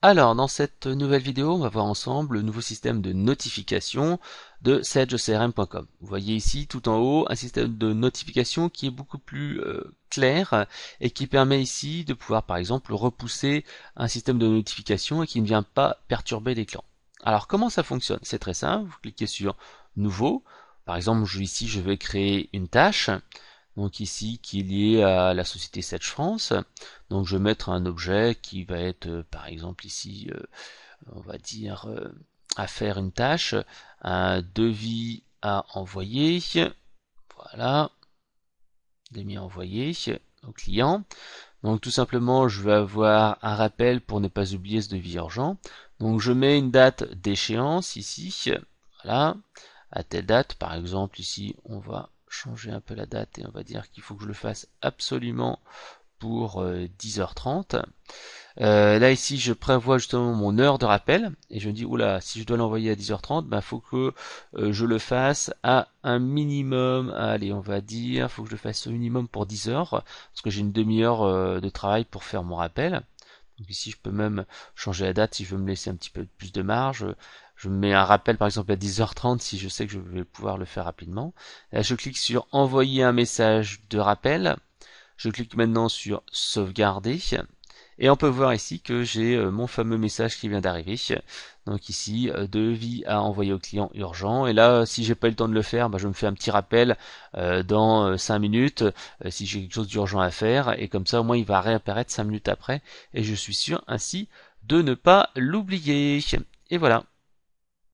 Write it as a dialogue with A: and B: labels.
A: Alors, dans cette nouvelle vidéo, on va voir ensemble le nouveau système de notification de sagecrm.com. Vous voyez ici tout en haut un système de notification qui est beaucoup plus clair et qui permet ici de pouvoir par exemple repousser un système de notification et qui ne vient pas perturber l'écran. Alors comment ça fonctionne? C'est très simple, vous cliquez sur Nouveau. Par exemple, ici je vais créer une tâche. Donc ici qui est lié à la société Sage France. Donc je vais mettre un objet qui va être par exemple ici on va dire à faire une tâche, un devis à envoyer, voilà, devis à envoyer au client. Donc tout simplement je vais avoir un rappel pour ne pas oublier ce devis urgent. Donc je mets une date d'échéance ici, voilà, à telle date, par exemple ici on va changer un peu la date et on va dire qu'il faut que je le fasse absolument pour 10h30. Là ici je prévois justement mon heure de rappel et je me dis oula, si je dois l'envoyer à 10h30, ben faut que je le fasse à un minimum, allez on va dire, faut que je le fasse au minimum pour 10 heures parce que j'ai une demi-heure de travail pour faire mon rappel. Donc ici je peux même changer la date si je veux me laisser un petit peu plus de marge. Je me mets un rappel par exemple à 10h30 si je sais que je vais pouvoir le faire rapidement. Là je clique sur envoyer un message de rappel. Je clique maintenant sur sauvegarder. Et on peut voir ici que j'ai mon fameux message qui vient d'arriver. Donc ici, devis à envoyer au client urgent. Et là, si j'ai pas eu le temps de le faire, bah, je me fais un petit rappel dans 5 minutes si j'ai quelque chose d'urgent à faire. Et comme ça, au moins, il va réapparaître 5 minutes après. Et je suis sûr ainsi de ne pas l'oublier. Et voilà.